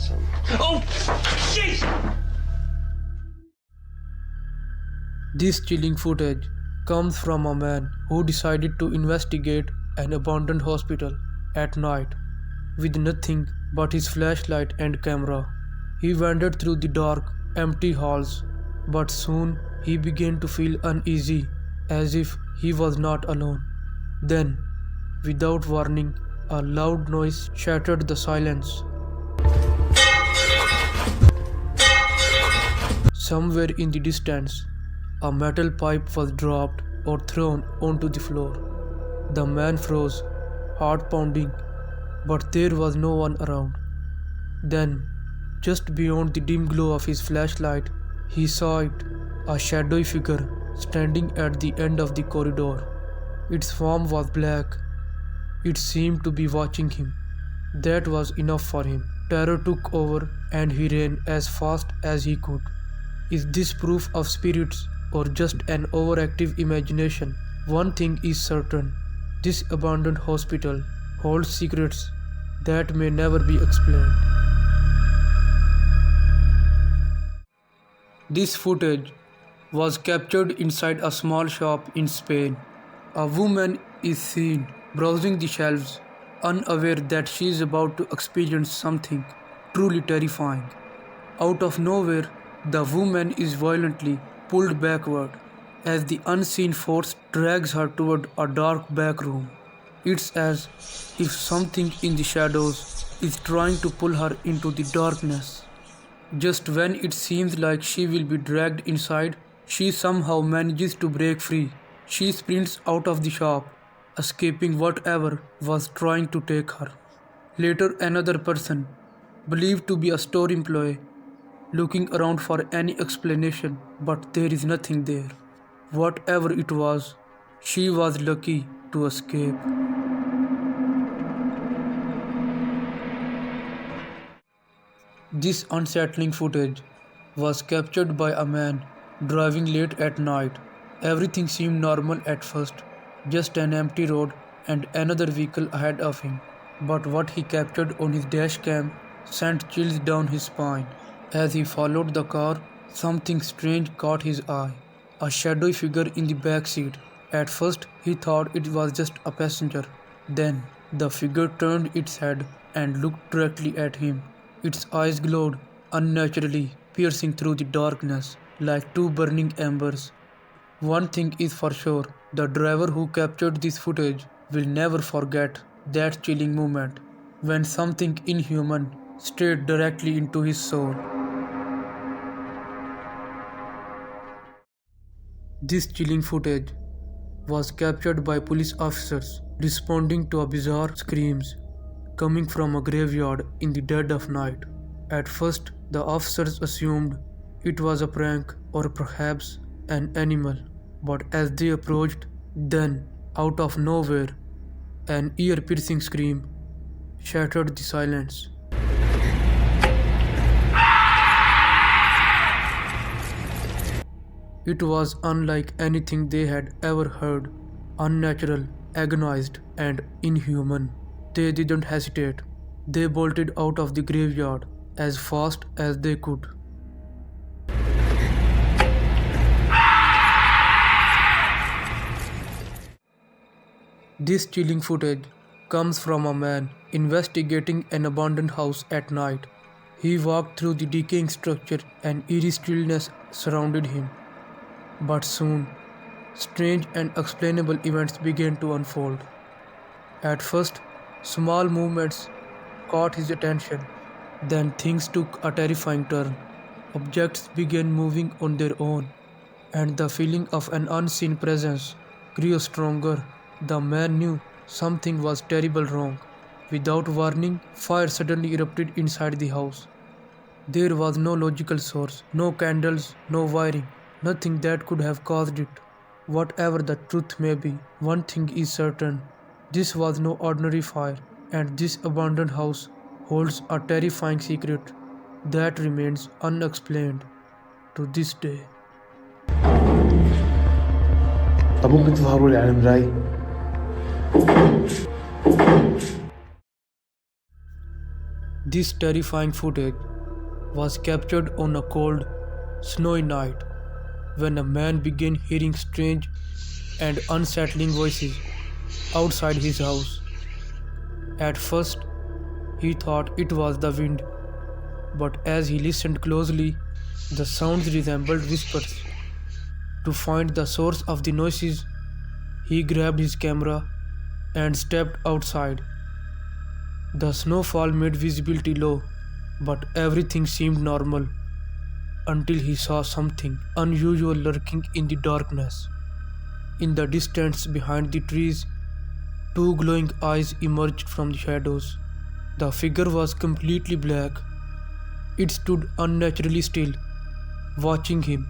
some. Oh, jeez! This chilling footage comes from a man who decided to investigate an abandoned hospital at night with nothing but his flashlight and camera. He wandered through the dark, empty halls, but soon he began to feel uneasy, as if he was not alone. Then, without warning, a loud noise shattered the silence. Somewhere in the distance, a metal pipe was dropped or thrown onto the floor. The man froze, heart pounding, but there was no one around. Then, just beyond the dim glow of his flashlight, he saw it, a shadowy figure standing at the end of the corridor. Its form was black. It seemed to be watching him. That was enough for him. Terror took over and he ran as fast as he could. Is this proof of spirits or just an overactive imagination? One thing is certain. This abandoned hospital holds secrets that may never be explained. This footage was captured inside a small shop in Spain. A woman is seen browsing the shelves, unaware that she is about to experience something truly terrifying. Out of nowhere, the woman is violently pulled backward as the unseen force drags her toward a dark back room. It's as if something in the shadows is trying to pull her into the darkness. Just when it seems like she will be dragged inside, she somehow manages to break free. She sprints out of the shop, escaping whatever was trying to take her. Later, another person, believed to be a store employee, looking around for any explanation, but there is nothing there. Whatever it was, she was lucky to escape. This unsettling footage was captured by a man driving late at night. Everything seemed normal at first, just an empty road and another vehicle ahead of him. But what he captured on his dash cam sent chills down his spine. As he followed the car, something strange caught his eye. A shadowy figure in the back seat. At first, he thought it was just a passenger. Then, the figure turned its head and looked directly at him. Its eyes glowed unnaturally, piercing through the darkness like two burning embers. One thing is for sure, the driver who captured this footage will never forget that chilling moment when something inhuman stared directly into his soul. This chilling footage was captured by police officers responding to a bizarre screams coming from a graveyard in the dead of night. At first, the officers assumed it was a prank or perhaps an animal, but as they approached, then, out of nowhere, an ear-piercing scream shattered the silence. It was unlike anything they had ever heard, unnatural, agonized, and inhuman. They didn't hesitate. They bolted out of the graveyard as fast as they could. This chilling footage comes from a man investigating an abandoned house at night. He walked through the decaying structure and eerie stillness surrounded him. But soon, strange and unexplainable events began to unfold. At first, small movements caught his attention. Then things took a terrifying turn. Objects began moving on their own, and the feeling of an unseen presence grew stronger. The man knew something was terribly wrong. Without warning, fire suddenly erupted inside the house. There was no logical source, no candles, no wiring, nothing that could have caused it. Whatever the truth may be, one thing is certain. This was no ordinary fire, and this abandoned house holds a terrifying secret that remains unexplained to this day. طب ممكن تظهروا لي على المراية؟ This terrifying footage was captured on a cold, snowy night when a man began hearing strange and unsettling voices outside his house. At first, he thought it was the wind, but as he listened closely, the sounds resembled whispers. To find the source of the noises, he grabbed his camera and stepped outside. The snowfall made visibility low, but everything seemed normal until he saw something unusual lurking in the darkness. In the distance behind the trees, two glowing eyes emerged from the shadows. The figure was completely black. It stood unnaturally still, watching him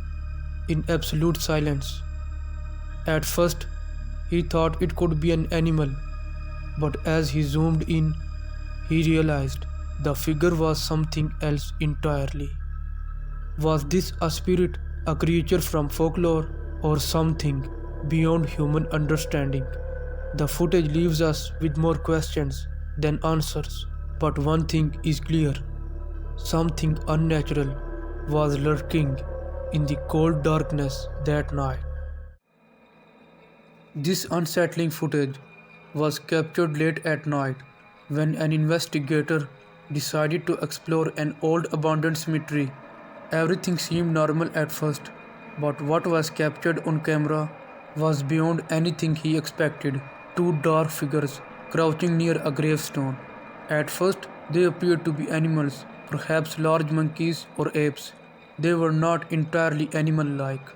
in absolute silence. At first, he thought it could be an animal, but as he zoomed in, he realized the figure was something else entirely. Was this a spirit, a creature from folklore, or something beyond human understanding? The footage leaves us with more questions than answers, but one thing is clear: something unnatural was lurking in the cold darkness that night. This unsettling footage was captured late at night when an investigator decided to explore an old abandoned cemetery. Everything seemed normal at first, but what was captured on camera was beyond anything he expected. Two dark figures crouching near a gravestone. At first, they appeared to be animals, perhaps large monkeys or apes. They were not entirely animal-like.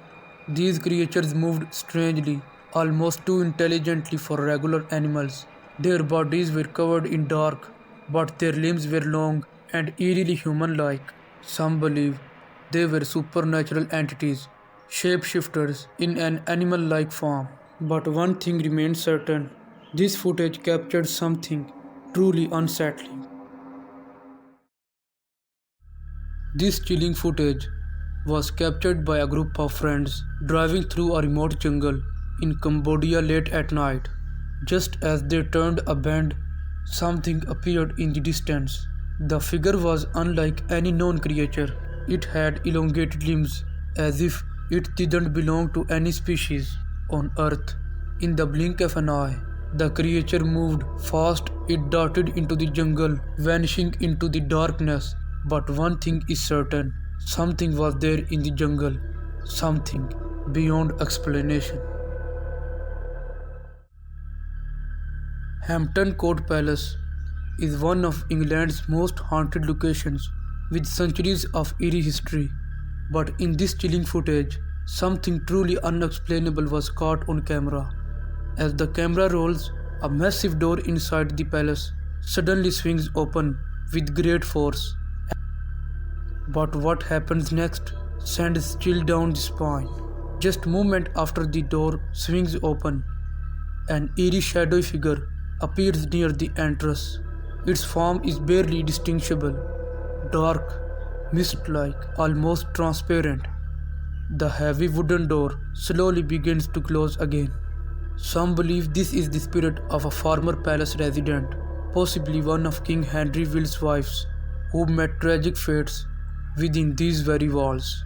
These creatures moved strangely, almost too intelligently for regular animals. Their bodies were covered in dark, but their limbs were long and eerily human-like. Some believe they were supernatural entities, shapeshifters in an animal-like form. But one thing remained certain: this footage captured something truly unsettling. This chilling footage was captured by a group of friends driving through a remote jungle in Cambodia late at night. Just as they turned a bend, something appeared in the distance. The figure was unlike any known creature. It had elongated limbs, as if it didn't belong to any species on Earth. In the blink of an eye, the creature moved fast. It darted into the jungle, vanishing into the darkness. But one thing is certain: something was there in the jungle, something beyond explanation. Hampton Court Palace is one of England's most haunted locations, with centuries of eerie history. But in this chilling footage, something truly unexplainable was caught on camera. As the camera rolls, a massive door inside the palace suddenly swings open with great force. But what happens next sends chill down the spine. Just a moment after the door swings open, an eerie shadowy figure appears near the entrance. Its form is barely distinguishable, dark, mist-like, almost transparent. The heavy wooden door slowly begins to close again. Some believe this is the spirit of a former palace resident, possibly one of King Henry VI's wives, who met tragic fates within these very walls.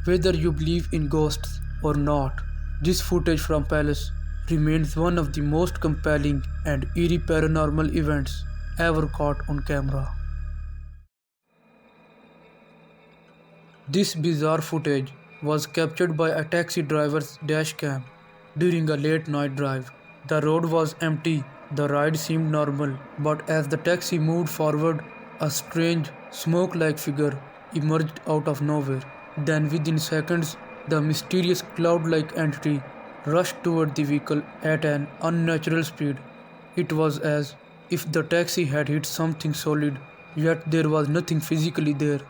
Whether you believe in ghosts or not, this footage from Palace remains one of the most compelling and eerie paranormal events ever caught on camera. This bizarre footage was captured by a taxi driver's dash cam during a late night drive. The road was empty, the ride seemed normal, but as the taxi moved forward, a strange, smoke-like figure emerged out of nowhere. Then within seconds, the mysterious cloud-like entity rushed toward the vehicle at an unnatural speed. It was as if the taxi had hit something solid, yet there was nothing physically there.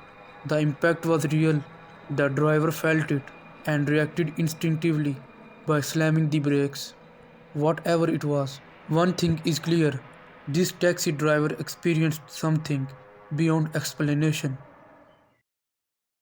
The impact was real. The driver felt it and reacted instinctively by slamming the brakes. Whatever it was, one thing is clear: this taxi driver experienced something beyond explanation.